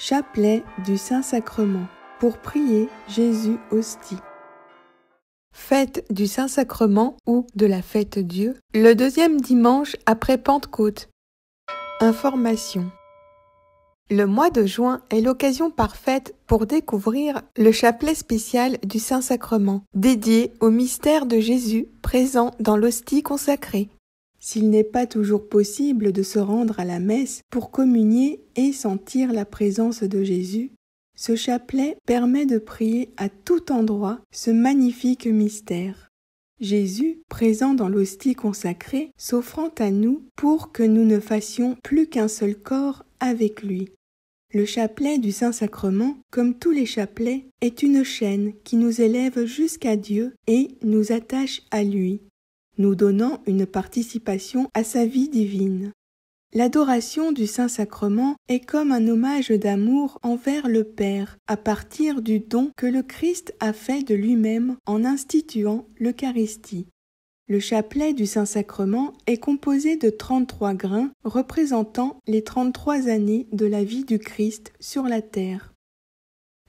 Chapelet du Saint-Sacrement. Pour prier Jésus hostie. Fête du Saint-Sacrement ou de la Fête-Dieu, le deuxième dimanche après Pentecôte. Information. Le mois de juin est l'occasion parfaite pour découvrir le chapelet spécial du Saint-Sacrement, dédié au mystère de Jésus présent dans l'hostie consacrée. S'il n'est pas toujours possible de se rendre à la messe pour communier et sentir la présence de Jésus, ce chapelet permet de prier à tout endroit ce magnifique mystère. Jésus, présent dans l'hostie consacrée, s'offrant à nous pour que nous ne fassions plus qu'un seul corps avec lui. Le chapelet du Saint-Sacrement, comme tous les chapelets, est une chaîne qui nous élève jusqu'à Dieu et nous attache à lui, nous donnant une participation à sa vie divine. L'adoration du Saint-Sacrement est comme un hommage d'amour envers le Père, à partir du don que le Christ a fait de lui-même en instituant l'Eucharistie. Le chapelet du Saint-Sacrement est composé de 33 grains représentant les 33 années de la vie du Christ sur la terre.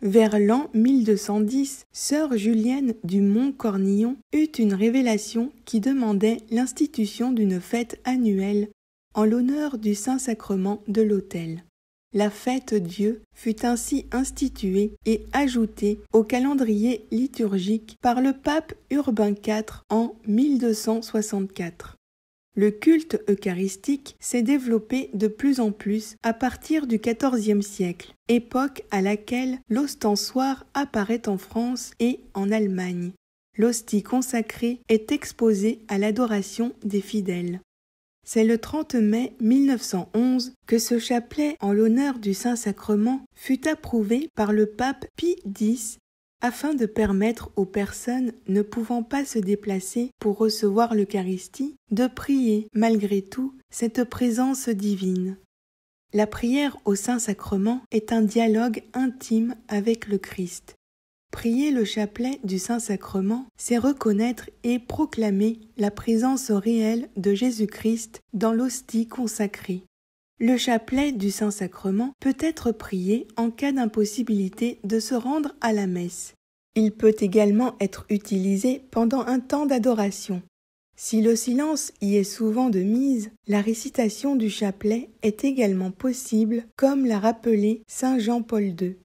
Vers l'an 1210, sœur Julienne du Mont Cornillon eut une révélation qui demandait l'institution d'une fête annuelle en l'honneur du Saint-Sacrement de l'autel. La Fête-Dieu fut ainsi instituée et ajoutée au calendrier liturgique par le pape Urbain IV en 1264. Le culte eucharistique s'est développé de plus en plus à partir du XIVe siècle, époque à laquelle l'ostensoir apparaît en France et en Allemagne. L'hostie consacrée est exposée à l'adoration des fidèles. C'est le 30 mai 1911 que ce chapelet en l'honneur du Saint-Sacrement fut approuvé par le pape Pie X afin de permettre aux personnes ne pouvant pas se déplacer pour recevoir l'Eucharistie de prier malgré tout cette présence divine. La prière au Saint-Sacrement est un dialogue intime avec le Christ. Prier le chapelet du Saint-Sacrement, c'est reconnaître et proclamer la présence réelle de Jésus-Christ dans l'hostie consacrée. Le chapelet du Saint-Sacrement peut être prié en cas d'impossibilité de se rendre à la messe. Il peut également être utilisé pendant un temps d'adoration. Si le silence y est souvent de mise, la récitation du chapelet est également possible, comme l'a rappelé saint Jean-Paul II.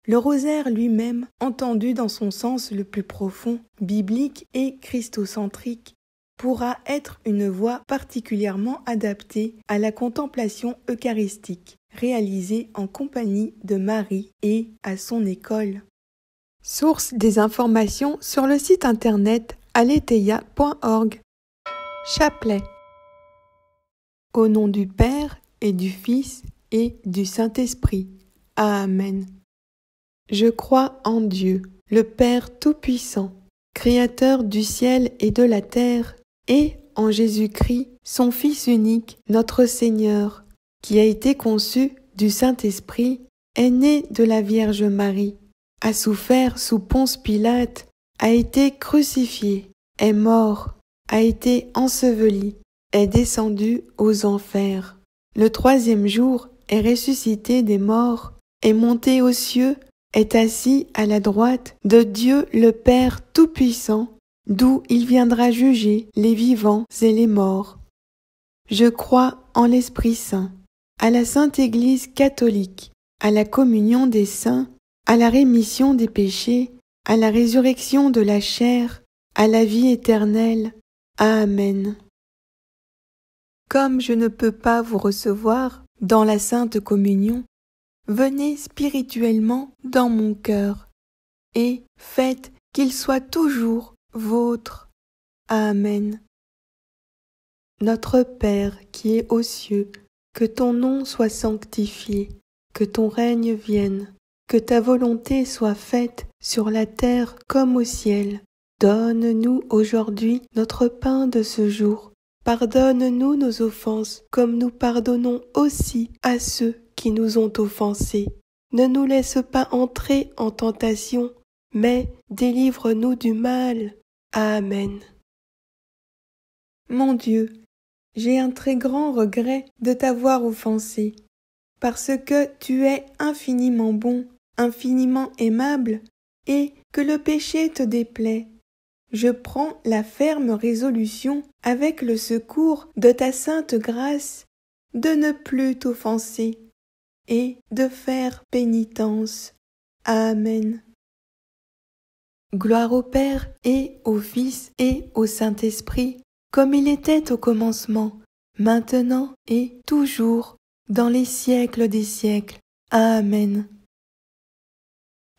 Le rosaire lui-même, entendu dans son sens le plus profond, biblique et christocentrique, pourra être une voie particulièrement adaptée à la contemplation eucharistique, réalisée en compagnie de Marie et à son école. Source des informations sur le site internet aletheia.org. Chapelet. Au nom du Père et du Fils et du Saint-Esprit. Amen. Je crois en Dieu, le Père Tout-Puissant, Créateur du ciel et de la terre, et en Jésus-Christ, son Fils unique, notre Seigneur, qui a été conçu du Saint-Esprit, est né de la Vierge Marie, a souffert sous Ponce Pilate, a été crucifié, est mort, a été enseveli, est descendu aux enfers. Le troisième jour est ressuscité des morts, est monté aux cieux, est assis à la droite de Dieu le Père Tout-Puissant, d'où il viendra juger les vivants et les morts. Je crois en l'Esprit Saint, à la Sainte Église catholique, à la communion des saints, à la rémission des péchés, à la résurrection de la chair, à la vie éternelle. Amen. Comme je ne peux pas vous recevoir dans la Sainte Communion, venez spirituellement dans mon cœur et faites qu'il soit toujours vôtre. Amen. Notre Père qui es aux cieux, que ton nom soit sanctifié, que ton règne vienne, que ta volonté soit faite sur la terre comme au ciel. Donne-nous aujourd'hui notre pain de ce jour. Pardonne-nous nos offenses, comme nous pardonnons aussi à ceux qui nous ont offensés. Ne nous laisse pas entrer en tentation, mais délivre-nous du mal. Amen. Mon Dieu, j'ai un très grand regret de t'avoir offensé. parce que tu es infiniment bon, infiniment aimable, et que le péché te déplaît. Je prends la ferme résolution, avec le secours de ta sainte grâce, de ne plus t'offenser et de faire pénitence. Amen. Gloire au Père et au Fils et au Saint-Esprit, comme il était au commencement, maintenant et toujours, dans les siècles des siècles. Amen.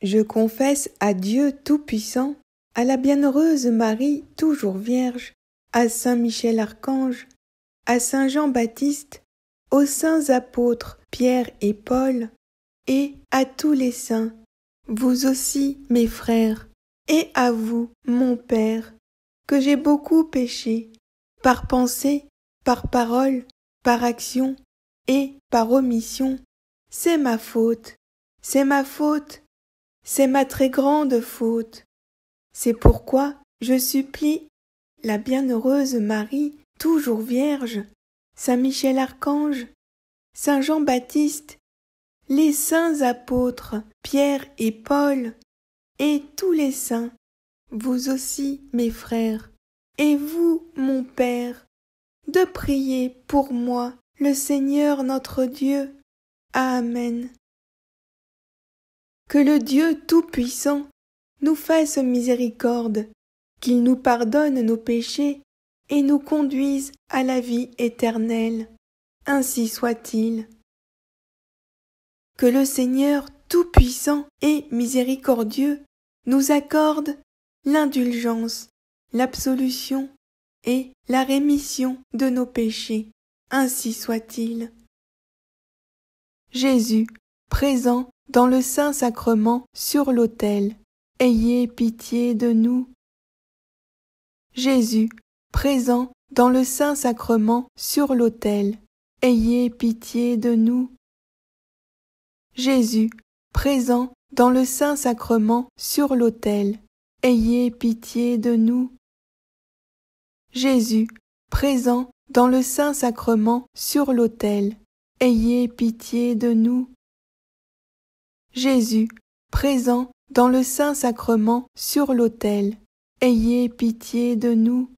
Je confesse à Dieu Tout-Puissant, à la bienheureuse Marie, toujours Vierge, à Saint Michel Archange, à Saint Jean-Baptiste, aux saints apôtres Pierre et Paul, et à tous les saints, vous aussi mes frères, et à vous, mon Père, que j'ai beaucoup péché, par pensée, par parole, par action et par omission. C'est ma faute, c'est ma faute, c'est ma très grande faute. C'est pourquoi je supplie la bienheureuse Marie, toujours Vierge, Saint Michel Archange, Saint Jean-Baptiste, les saints apôtres Pierre et Paul, et tous les saints, vous aussi mes frères, et vous mon Père, de prier pour moi le Seigneur notre Dieu. Amen. Que le Dieu Tout-Puissant nous fasse miséricorde, qu'il nous pardonne nos péchés et nous conduise à la vie éternelle. Ainsi soit-il. Que le Seigneur Tout-Puissant et miséricordieux nous accorde l'indulgence, l'absolution et la rémission de nos péchés. Ainsi soit-il. Jésus, présent dans le Saint-Sacrement sur l'autel, ayez pitié de nous. Jésus, présent dans le Saint-Sacrement sur l'autel, ayez pitié de nous. Jésus, présent dans le Saint-Sacrement sur l'autel, ayez pitié de nous. Jésus, présent dans le Saint-Sacrement sur l'autel, ayez pitié de nous. Jésus, présent dans le Saint-Sacrement sur l'autel, ayez pitié de nous.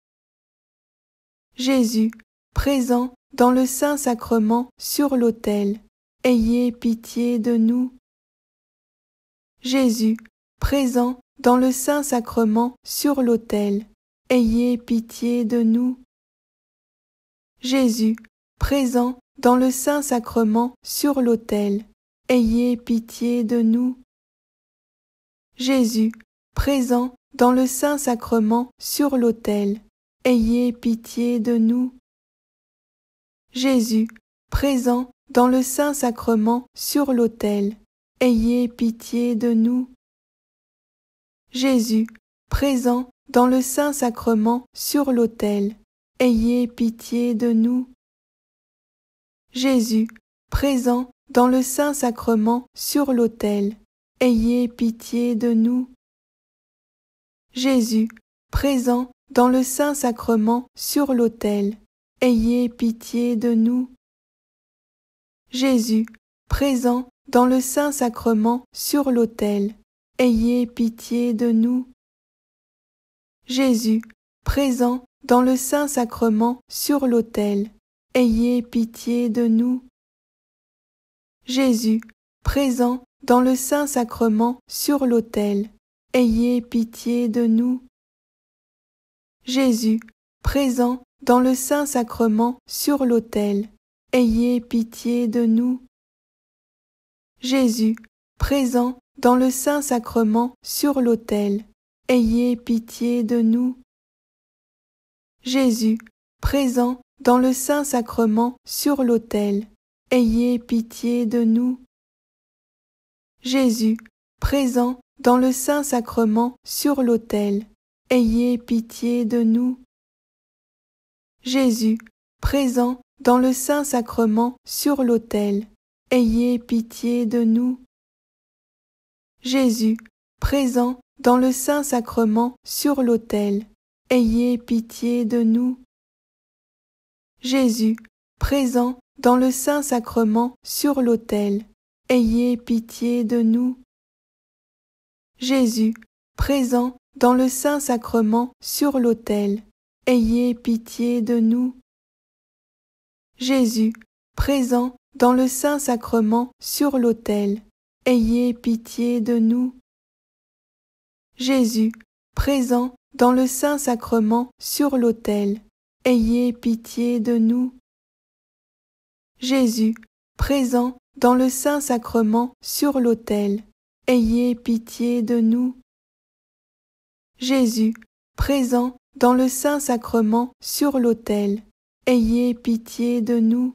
Jésus, présent dans le Saint-Sacrement sur l'autel, ayez pitié de nous. Jésus, présent dans le Saint-Sacrement sur l'autel, ayez pitié de nous. Jésus, présent dans le Saint-Sacrement sur l'autel, ayez pitié de nous. Jésus, présent dans le Saint-Sacrement sur l'autel, ayez pitié de nous. Jésus, présent dans le Saint-Sacrement sur l'autel, ayez pitié de nous. Jésus, présent dans le Saint-Sacrement sur l'autel, ayez pitié de nous. Jésus, présent dans le Saint-Sacrement sur l'autel, ayez pitié de nous. Jésus, présent dans le Saint-Sacrement sur l'autel, ayez pitié de nous. Jésus, présent dans le Saint-Sacrement sur l'autel, ayez pitié de nous. Jésus, présent dans le Saint-Sacrement sur l'autel, ayez pitié de nous. Jésus, présent dans le Saint-Sacrement sur l'autel, ayez pitié de nous. Jésus, présent dans le Saint-Sacrement sur l'autel, ayez pitié de nous. Jésus, présent dans le Saint-Sacrement sur l'autel, ayez pitié de nous. Jésus, présent dans le Saint-Sacrement sur l'autel, ayez pitié de nous. Jésus, présent dans le Saint-Sacrement sur l'autel, ayez pitié de nous. Jésus, présent dans le Saint-Sacrement sur l'autel, ayez pitié de nous. Jésus, présent dans le Saint-Sacrement sur l'autel, ayez pitié de nous. Jésus, présent dans le Saint-Sacrement sur l'autel, ayez pitié de nous. Jésus, présent dans le Saint-Sacrement sur l'autel, ayez pitié de nous. Jésus, présent dans le Saint-Sacrement sur l'autel, ayez pitié de nous. Jésus, présent dans le Saint-Sacrement sur l'autel, ayez pitié de nous. Jésus, présent dans le Saint-Sacrement sur l'autel, ayez pitié de nous. Jésus, présent dans le Saint-Sacrement sur l'autel, ayez pitié de nous.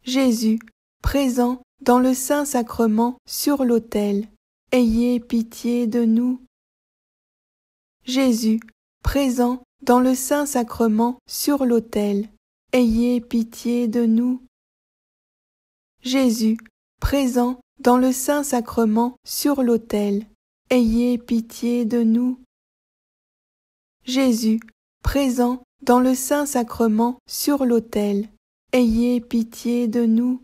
Jésus, présent dans le Saint-Sacrement sur l'autel, ayez pitié de nous. Jésus, présent dans le Saint-Sacrement sur l'autel, ayez pitié de nous. Jésus, présent dans le Saint-Sacrement sur l'autel, ayez pitié de nous. Jésus, présent dans le Saint-Sacrement sur l'autel, ayez pitié de nous.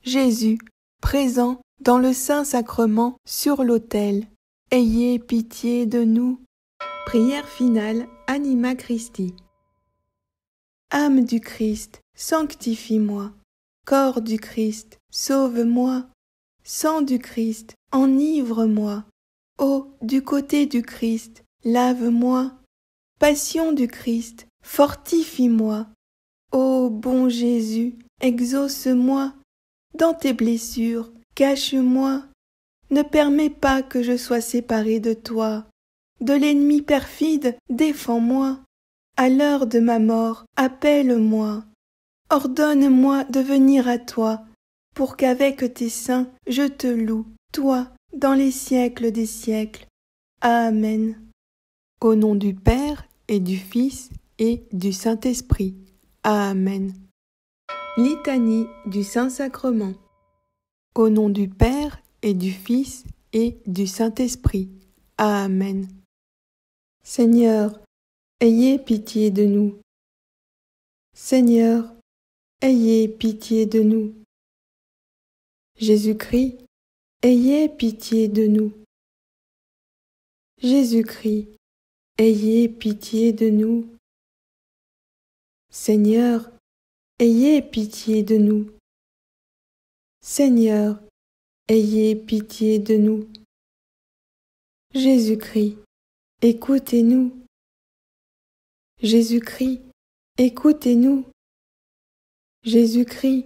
Jésus, présent dans le Saint-Sacrement sur l'autel, ayez pitié de nous. Prière finale, Anima Christi. Âme du Christ, sanctifie-moi. Corps du Christ, sauve-moi. Sang du Christ, enivre-moi. Eau du côté du Christ, lave-moi. Passion du Christ, fortifie-moi. Ô bon Jésus, exauce-moi. Dans tes blessures, cache-moi. Ne permets pas que je sois séparé de toi. De l'ennemi perfide, défends-moi. À l'heure de ma mort, appelle-moi. Ordonne-moi de venir à toi, pour qu'avec tes saints je te loue, toi, dans les siècles des siècles. Amen. Au nom du Père et du Fils et du Saint-Esprit. Amen. Litanie du Saint-Sacrement. Au nom du Père et du Fils et du Saint-Esprit. Amen. Seigneur, ayez pitié de nous. Seigneur, ayez pitié de nous. Jésus-Christ, ayez pitié de nous. Jésus-Christ, ayez pitié de nous. Seigneur, ayez pitié de nous. Seigneur, ayez pitié de nous. Jésus-Christ, écoutez-nous. Jésus-Christ, écoutez-nous. Jésus-Christ,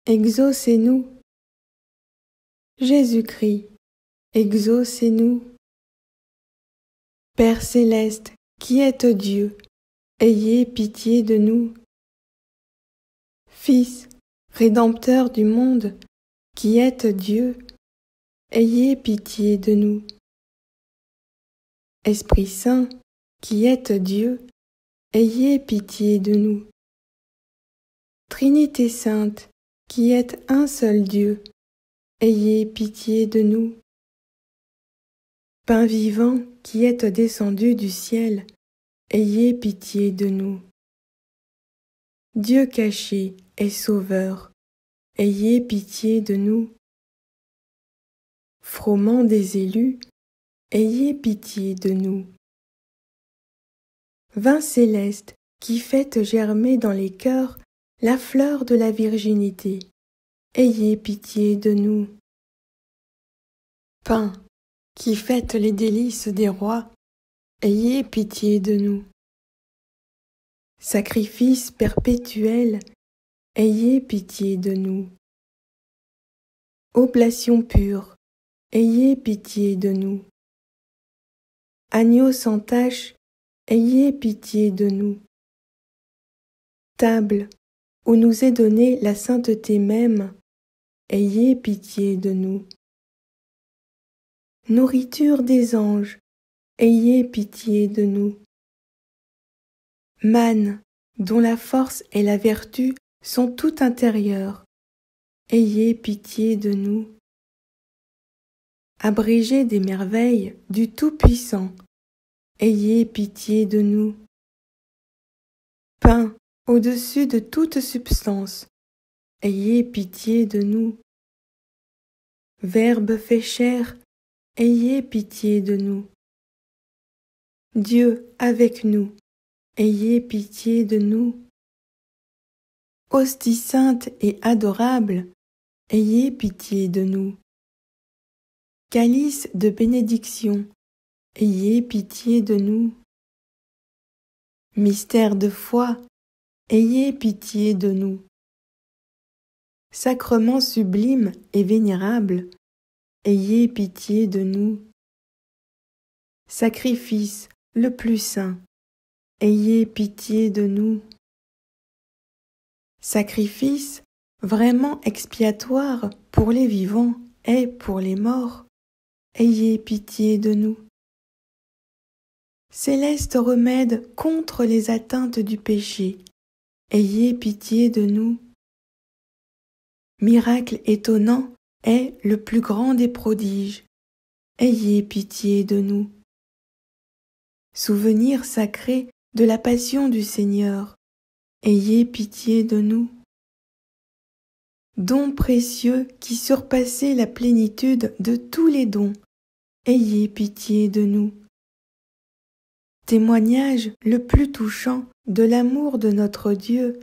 exaucez-nous. Jésus-Christ, exaucez-nous. Père céleste, qui êtes Dieu, ayez pitié de nous. Fils, Rédempteur du monde, qui êtes Dieu, ayez pitié de nous. Esprit Saint, qui êtes Dieu, ayez pitié de nous. Trinité sainte, qui êtes un seul Dieu, ayez pitié de nous. Pain vivant, qui êtes descendu du ciel, ayez pitié de nous. Dieu caché et sauveur, ayez pitié de nous. Froment des élus, ayez pitié de nous. Vin céleste, qui faites germer dans les cœurs la fleur de la virginité, ayez pitié de nous. Pain, qui faites les délices des rois, ayez pitié de nous. Sacrifice perpétuel, ayez pitié de nous. Oblation pure, ayez pitié de nous. Agneau sans tache, ayez pitié de nous. Table, où nous est donnée la sainteté même, ayez pitié de nous. Nourriture des anges, ayez pitié de nous. Manne, dont la force et la vertu sont tout intérieures, ayez pitié de nous. Abrégé des merveilles du Tout-Puissant, ayez pitié de nous. Pain au-dessus de toute substance, ayez pitié de nous. Verbe fait chair, ayez pitié de nous. Dieu avec nous, ayez pitié de nous. Hostie sainte et adorable, ayez pitié de nous. Calice de bénédiction, ayez pitié de nous. Mystère de foi, ayez pitié de nous. Sacrement sublime et vénérable, ayez pitié de nous. Sacrifice le plus saint, ayez pitié de nous. Sacrifice vraiment expiatoire pour les vivants et pour les morts, ayez pitié de nous. Céleste remède contre les atteintes du péché, ayez pitié de nous. Miracle étonnant est le plus grand des prodiges, ayez pitié de nous. Souvenir sacré de la passion du Seigneur, ayez pitié de nous. Don précieux qui surpassait la plénitude de tous les dons, ayez pitié de nous. Témoignage le plus touchant de l'amour de notre Dieu,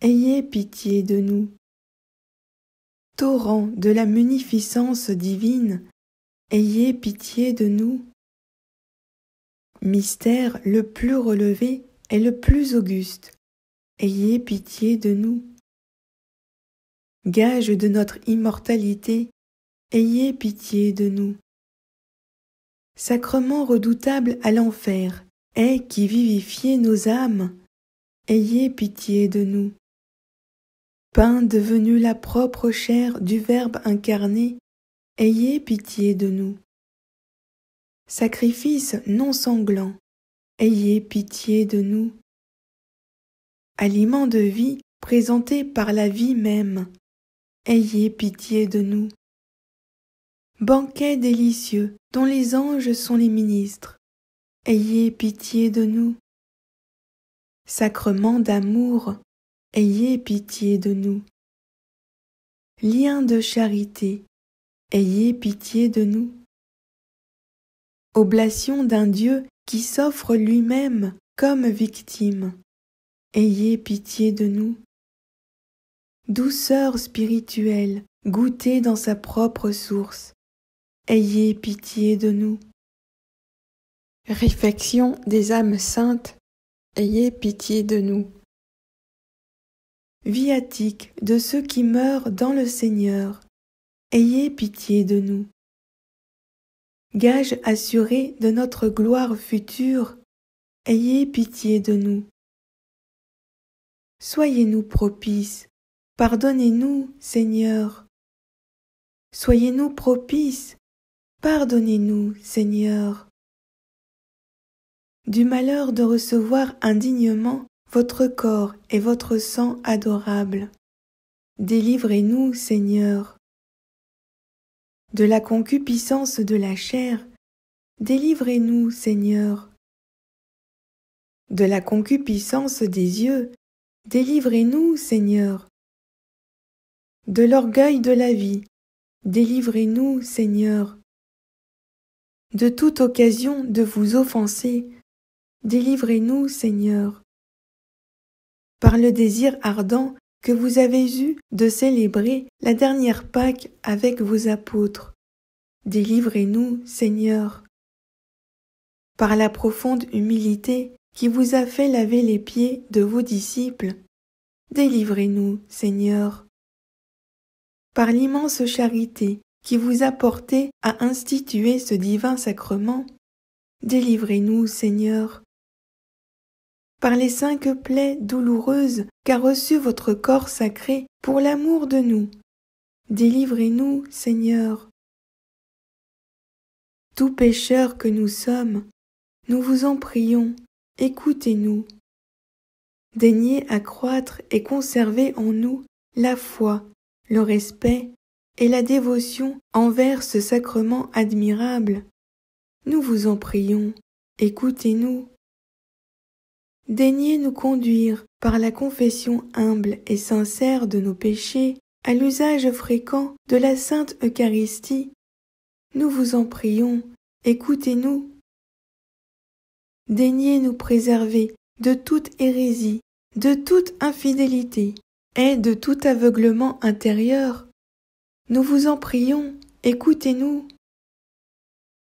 ayez pitié de nous. Torrent de la munificence divine, ayez pitié de nous. Mystère le plus relevé et le plus auguste, ayez pitié de nous. Gage de notre immortalité, ayez pitié de nous. Sacrement redoutable à l'enfer, et qui vivifiez nos âmes, ayez pitié de nous. Pain devenu la propre chair du Verbe incarné, ayez pitié de nous. Sacrifice non sanglant, ayez pitié de nous. Aliment de vie présenté par la vie même, ayez pitié de nous. Banquet délicieux dont les anges sont les ministres, ayez pitié de nous. Sacrement d'amour, ayez pitié de nous. Lien de charité, ayez pitié de nous. Oblation d'un Dieu qui s'offre lui-même comme victime, ayez pitié de nous. Douceur spirituelle, goûtée dans sa propre source, ayez pitié de nous. Réfection des âmes saintes, ayez pitié de nous. Viatique de ceux qui meurent dans le Seigneur, ayez pitié de nous. Gage assuré de notre gloire future, ayez pitié de nous. Soyez-nous propices, pardonnez-nous, Seigneur. Soyez-nous propices, pardonnez-nous, Seigneur. Du malheur de recevoir indignement votre corps et votre sang adorable, délivrez-nous, Seigneur. De la concupiscence de la chair, délivrez-nous, Seigneur. De la concupiscence des yeux, délivrez-nous, Seigneur. De l'orgueil de la vie, délivrez-nous, Seigneur. De toute occasion de vous offenser, délivrez-nous, Seigneur. Par le désir ardent que vous avez eu de célébrer la dernière Pâque avec vos apôtres, délivrez-nous, Seigneur. Par la profonde humilité qui vous a fait laver les pieds de vos disciples, délivrez-nous, Seigneur. Par l'immense charité qui vous a porté à instituer ce divin sacrement, délivrez-nous, Seigneur. Par les 5 plaies douloureuses qu'a reçues votre corps sacré pour l'amour de nous, délivrez-nous, Seigneur. Tout pécheurs que nous sommes, nous vous en prions, écoutez-nous. Daignez accroître et conserver en nous la foi, le respect et la dévotion envers ce sacrement admirable. Nous vous en prions, écoutez-nous. Daignez nous conduire par la confession humble et sincère de nos péchés, à l'usage fréquent de la Sainte Eucharistie, nous vous en prions, écoutez-nous. Daignez nous préserver de toute hérésie, de toute infidélité et de tout aveuglement intérieur. Nous vous en prions, écoutez-nous.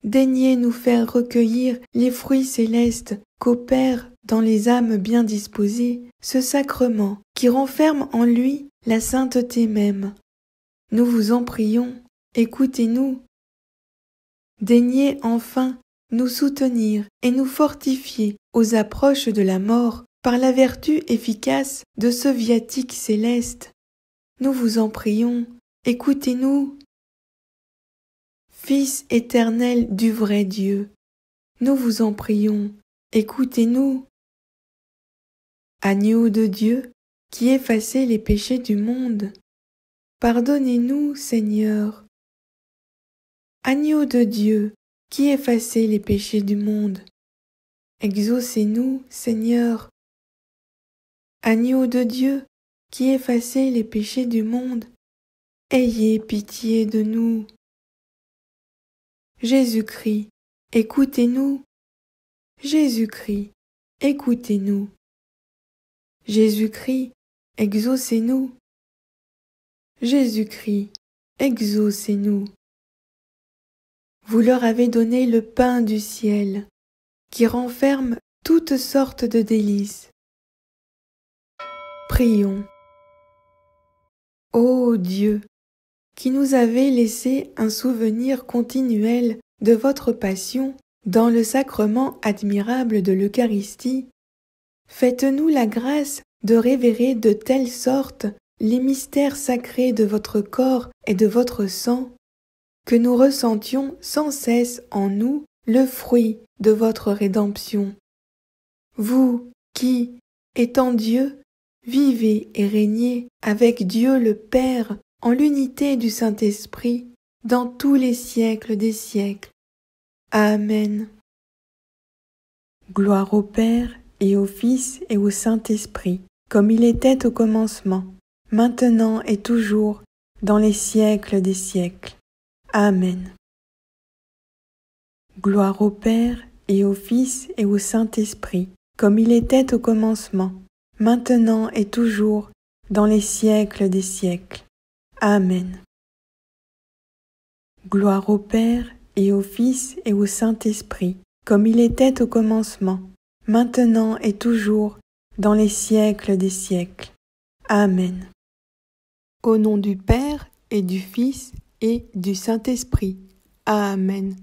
Daignez nous faire recueillir les fruits célestes qu'opère dans les âmes bien disposées ce sacrement qui renferme en lui la sainteté même. Nous vous en prions, écoutez-nous. Daignez enfin nous soutenir et nous fortifier aux approches de la mort par la vertu efficace de ce viatique céleste. Nous vous en prions, écoutez-nous. Fils éternel du vrai Dieu, nous vous en prions, écoutez-nous. Agneau de Dieu, qui effacez les péchés du monde, pardonnez-nous, Seigneur. Agneau de Dieu, qui effacez les péchés du monde, exaucez-nous, Seigneur. Agneau de Dieu, qui effacez les péchés du monde, ayez pitié de nous. Jésus-Christ, écoutez-nous. Jésus-Christ, écoutez-nous. Jésus-Christ, exaucez-nous. Jésus-Christ, exaucez-nous. Vous leur avez donné le pain du ciel, qui renferme toutes sortes de délices. Prions. Ô Dieu, qui nous avez laissé un souvenir continuel de votre passion dans le sacrement admirable de l'Eucharistie, faites-nous la grâce de révérer de telle sorte les mystères sacrés de votre corps et de votre sang, que nous ressentions sans cesse en nous le fruit de votre rédemption. Vous qui, étant Dieu, vivez et régnez avec Dieu le Père en l'unité du Saint-Esprit dans tous les siècles des siècles. Amen. Gloire au Père et au Fils et au Saint-Esprit, comme il était au commencement, maintenant et toujours, dans les siècles des siècles. Amen. Gloire au Père et au Fils et au Saint-Esprit, comme il était au commencement, maintenant et toujours, dans les siècles des siècles. Amen. Gloire au Père et au Fils et au Saint-Esprit, comme il était au commencement, maintenant et toujours, dans les siècles des siècles. Amen. Au nom du Père et du Fils et du Saint-Esprit. Amen.